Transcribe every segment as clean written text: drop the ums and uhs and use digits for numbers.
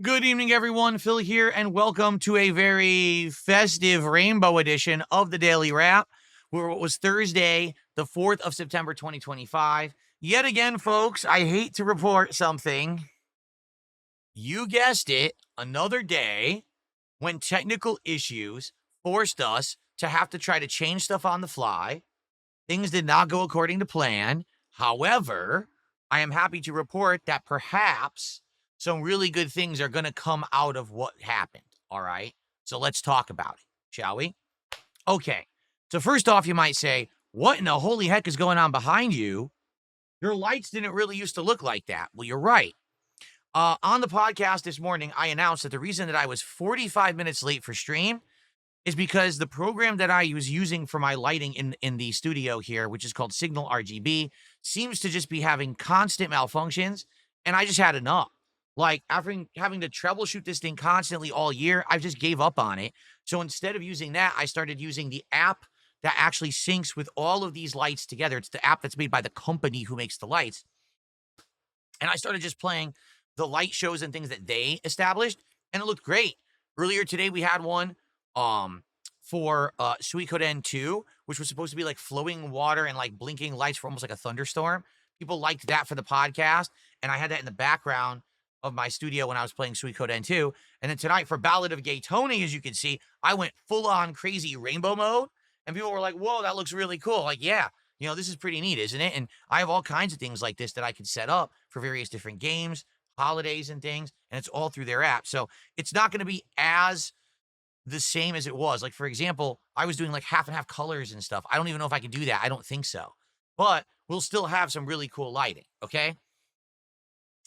Good evening, everyone. Phil here, and welcome to a very festive rainbow edition of the Daily Wrap, where it was Thursday, the 4th of September, 2025. Yet again, folks, I hate to report something. You guessed it, another day when technical issues forced us to have to try to change stuff on the fly. Things did not go according to plan. However, I am happy to report that perhaps some really good things are going to come out of what happened. All right. So let's talk about it, shall we? Okay. So, first off, you might say, what in the holy heck is going on behind you? Your lights didn't really used to look like that. Well, you're right. On the podcast this morning, I announced that the reason that I was 45 minutes late for stream is because the program that I was using for my lighting in the studio here, which is called Signal RGB, seems to just be having constant malfunctions, and I just had enough. Like, after having to troubleshoot this thing constantly all year, I just gave up on it. So instead of using that, I started using the app that actually syncs with all of these lights together. It's the app that's made by the company who makes the lights. And I started just playing the light shows and things that they established, and it looked great. Earlier today, we had one for Suikoden 2, which was supposed to be like flowing water and like blinking lights for almost like a thunderstorm. People liked that for the podcast, and I had that in the background of my studio when I was playing Suikoden 2. And then tonight for Ballad of Gay Tony, as you can see, I went full on crazy rainbow mode, and people were like, "Whoa, that looks really cool!" Like, yeah, this is pretty neat, isn't it? And I have all kinds of things like this that I could set up for various different games, holidays, and things, and it's all through their app. So it's not going to be as the same as it was. Like, for example, I was doing like half and half colors and stuff. I don't even know if I can do that. I don't think so. But we'll still have some really cool lighting. Okay.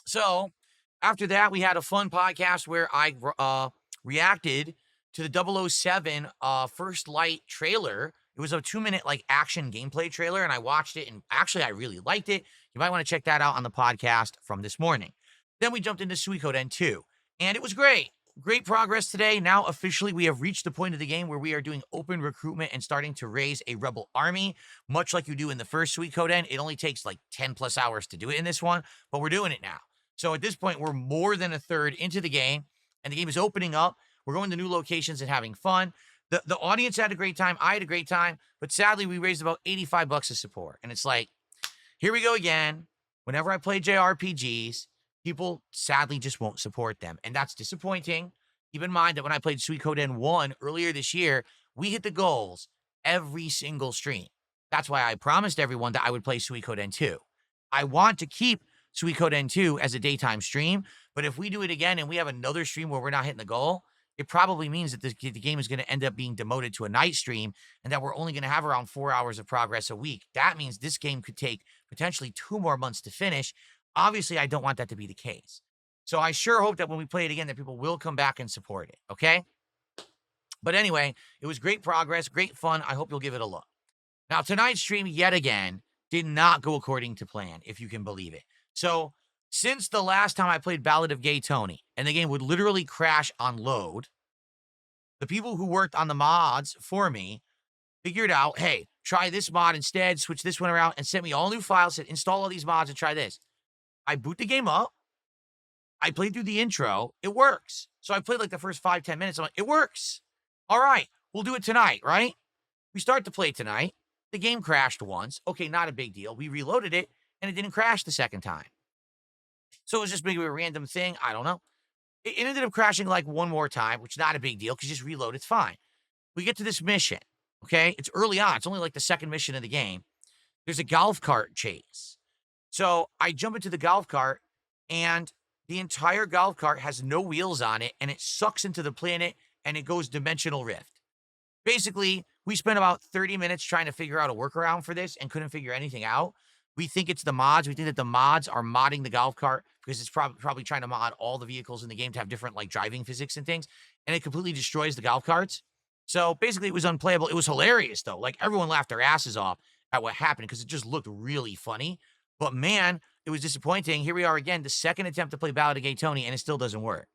So after that, we had a fun podcast where I reacted to the 007 First Light trailer. It was a 2-minute like action gameplay trailer, and I watched it, and actually I really liked it. You might want to check that out on the podcast from this morning. Then we jumped into Suikoden 2, and it was great. Great progress today. Now, officially, we have reached the point of the game where we are doing open recruitment and starting to raise a rebel army, much like you do in the first Suikoden. It only takes like 10 plus hours to do it in this one, but we're doing it now. So at this point, we're more than a third into the game, and the game is opening up. We're going to new locations and having fun. The audience had a great time. I had a great time, but sadly, we raised about $85 of support. And it's like, here we go again. Whenever I play JRPGs, people sadly just won't support them, and that's disappointing. Keep in mind that when I played Suikoden 1 earlier this year, we hit the goals every single stream. That's why I promised everyone that I would play Suikoden 2. I want to keep Suikoden 2 as a daytime stream, but if we do it again and we have another stream where we're not hitting the goal, it probably means that the game is going to end up being demoted to a night stream, and that we're only going to have around 4 hours of progress a week. That means this game could take potentially 2 more months to finish. Obviously, I don't want that to be the case. So I sure hope that when we play it again, that people will come back and support it, okay? But anyway, it was great progress, great fun. I hope you'll give it a look. Now, tonight's stream, yet again, did not go according to plan, if you can believe it. So, since the last time I played Ballad of Gay Tony, and the game would literally crash on load, the people who worked on the mods for me figured out, hey, try this mod instead, switch this one around, and sent me all new files, said install all these mods and try this. I boot the game up. I played through the intro. It works. So I played like the first 5-10 minutes. I'm like, it works. All right, we'll do it tonight, right? We start to play tonight. The game crashed once. Okay, not a big deal. We reloaded it, and it didn't crash the second time. So it was just maybe a random thing. I don't know. It ended up crashing like one more time, which is not a big deal because just reload, it's fine. We get to this mission, okay? It's early on. It's only like the second mission of the game. There's a golf cart chase. So I jump into the golf cart, and the entire golf cart has no wheels on it, and it sucks into the planet, and it goes dimensional rift. Basically, we spent about 30 minutes trying to figure out a workaround for this and couldn't figure anything out. We think it's the mods. We think that the mods are modding the golf cart because it's probably trying to mod all the vehicles in the game to have different like driving physics and things, and it completely destroys the golf carts. So basically, it was unplayable. It was hilarious, though. Like, everyone laughed their asses off at what happened because it just looked really funny. But man, it was disappointing. Here we are again, the second attempt to play Ballad of Gay Tony, and it still doesn't work.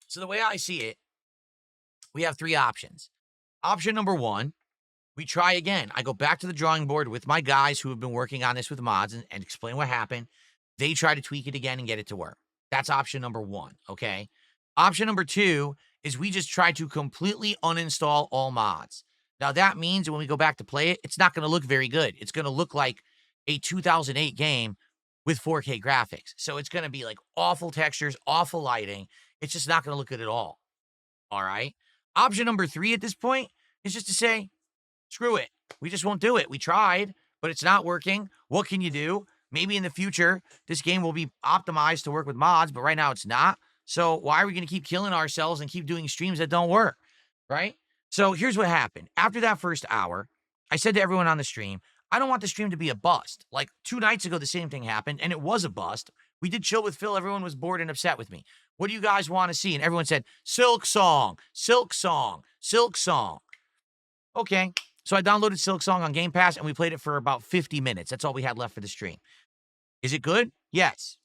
So the way I see it, we have 3 options. Option number 1, we try again. I go back to the drawing board with my guys who have been working on this with mods and explain what happened. they try to tweak it again and get it to work. That's option number one, okay? Option number two is we just try to completely uninstall all mods. Now, that means when we go back to play it, it's not going to look very good. It's going to look like a 2008 game with 4K graphics. So it's going to be like awful textures, awful lighting. It's just not going to look good at all. All right? Option number three at this point is just to say, screw it. We just won't do it. We tried, but it's not working. What can you do? Maybe in the future, this game will be optimized to work with mods, but right now it's not. So why are we going to keep killing ourselves and keep doing streams that don't work, right? So here's what happened. After that first hour, I said to everyone on the stream, I don't want the stream to be a bust. Like 2 nights ago, the same thing happened, and it was a bust. We did chill with Phil. Everyone was bored and upset with me. What do you guys want to see? And everyone said, SILKSONG, SILKSONG, SILKSONG. Okay. So I downloaded SILKSONG on Game Pass, and we played it for about 50 minutes. That's all we had left for the stream. Is it good? Yes.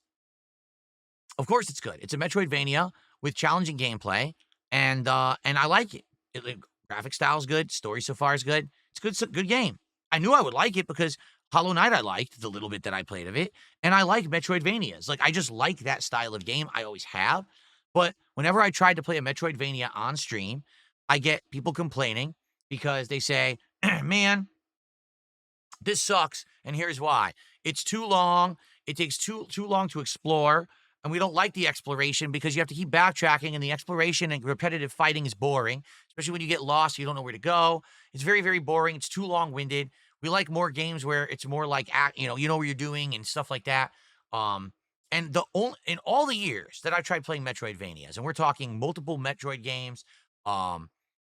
Of course it's good. It's a Metroidvania with challenging gameplay, and I like it. Graphic style is good. Story so far is good. It's a good game. I knew I would like it because Hollow Knight I liked, the little bit that I played of it, and I like Metroidvanias. Like, I just like that style of game. I always have. But whenever I tried to play a Metroidvania on stream, I get people complaining because they say, man, this sucks, and here's why. It's too long. It takes too long to explore, and we don't like the exploration because you have to keep backtracking, and the exploration and repetitive fighting is boring, especially when you get lost, you don't know where to go. It's very, very boring. It's too long-winded. We like more games where it's more like, you know what you're doing and stuff like that. And in all the years that I tried playing Metroidvanias, and we're talking multiple Metroid games, some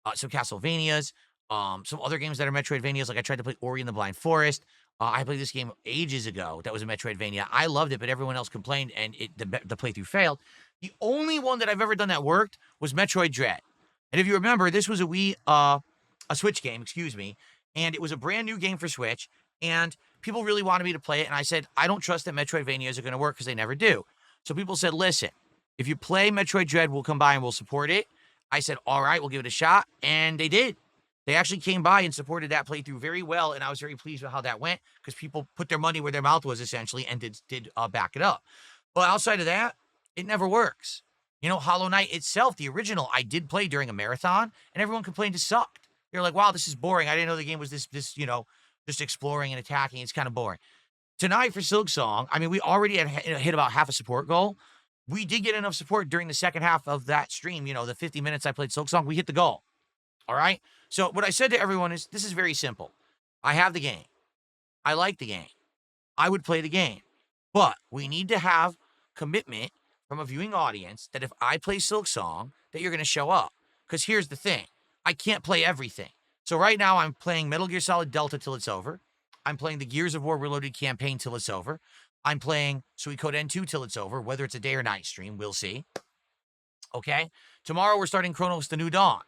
Castlevanias, some other games that are Metroidvanias, like I tried to play Ori and the Blind Forest. I played this game ages ago that was a Metroidvania. I loved it, but everyone else complained, and the playthrough failed. The only one that I've ever done that worked was Metroid Dread. And if you remember, this was a Switch game, excuse me, and it was a brand new game for Switch, and people really wanted me to play it, and I said, I don't trust that Metroidvanias are going to work because they never do. So people said, listen, if you play Metroid Dread, we'll come by and we'll support it. I said, all right, we'll give it a shot, and they did. They actually came by and supported that playthrough very well, and I was very pleased with how that went because people put their money where their mouth was, essentially, and did back it up. But outside of that, it never works. You know, Hollow Knight itself, the original, I did play during a marathon, and everyone complained it sucked. They're like, wow, this is boring. I didn't know the game was this just exploring and attacking. It's kind of boring. Tonight for SILKSONG, I mean, we already had hit about half a support goal. We did get enough support during the second half of that stream, the 50 minutes I played SILKSONG, we hit the goal. All right? So what I said to everyone is, this is very simple. I have the game. I like the game. I would play the game. But we need to have commitment from a viewing audience that if I play SILKSONG, that you're going to show up. Because here's the thing. I can't play everything. So right now I'm playing Metal Gear Solid Delta till it's over. I'm playing the Gears of War Reloaded campaign till it's over. I'm playing Suikoden 2 till it's over. Whether it's a day or night stream, we'll see. Okay? Tomorrow we're starting Chronos: The New Dawn.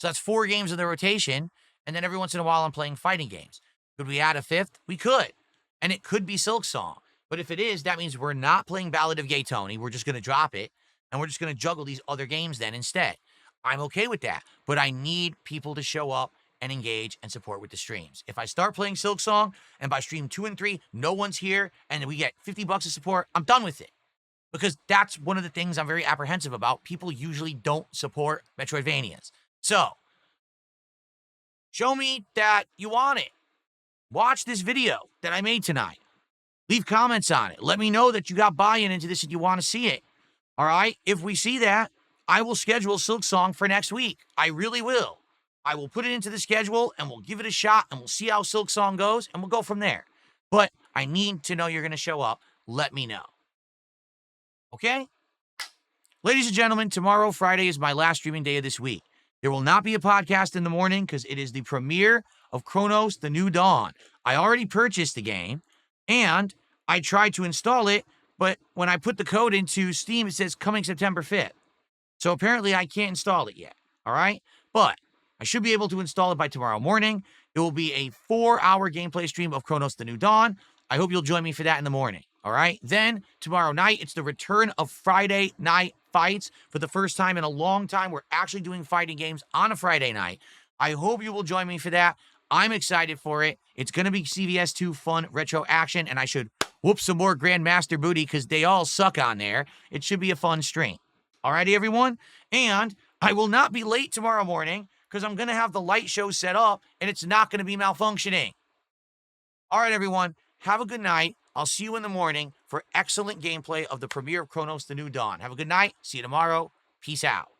So that's 4 games in the rotation, and then every once in a while I'm playing fighting games. Could we add a 5th? We could. And it could be SILKSONG. But if it is, that means we're not playing Ballad of Gay Tony. We're just going to drop it, and we're just going to juggle these other games then instead. I'm okay with that, but I need people to show up and engage and support with the streams. If I start playing SILKSONG, and by stream 2 and 3, no one's here, and we get $50 of support, I'm done with it. Because that's one of the things I'm very apprehensive about. People usually don't support Metroidvanias. So, show me that you want it. Watch this video that I made tonight. Leave comments on it. Let me know that you got buy-in into this and you want to see it. All right? If we see that, I will schedule SILKSONG for next week. I really will. I will put it into the schedule, and we'll give it a shot, and we'll see how SILKSONG goes, and we'll go from there. But I need to know you're going to show up. Let me know. Okay? Ladies and gentlemen, tomorrow, Friday, is my last streaming day of this week. There will not be a podcast in the morning because it is the premiere of Chronos: The New Dawn. I already purchased the game, and I tried to install it, but when I put the code into Steam, it says coming September 5th. So apparently I can't install it yet, all right? But I should be able to install it by tomorrow morning. It will be a 4-hour gameplay stream of Chronos: The New Dawn. I hope you'll join me for that in the morning, all right? Then, tomorrow night, it's the return of Friday night fights. For the first time in a long time, we're actually doing fighting games on a Friday night. I hope you will join me for that. I'm excited for it. It's going to be CVS2 fun retro action, and I should whoop some more Grandmaster booty because they all suck on there. It should be a fun stream. Alrighty, everyone? And I will not be late tomorrow morning because I'm going to have the light show set up and it's not going to be malfunctioning. All right, everyone. Have a good night. I'll see you in the morning for excellent gameplay of the premiere of Chronos: The New Dawn. Have a good night. See you tomorrow. Peace out.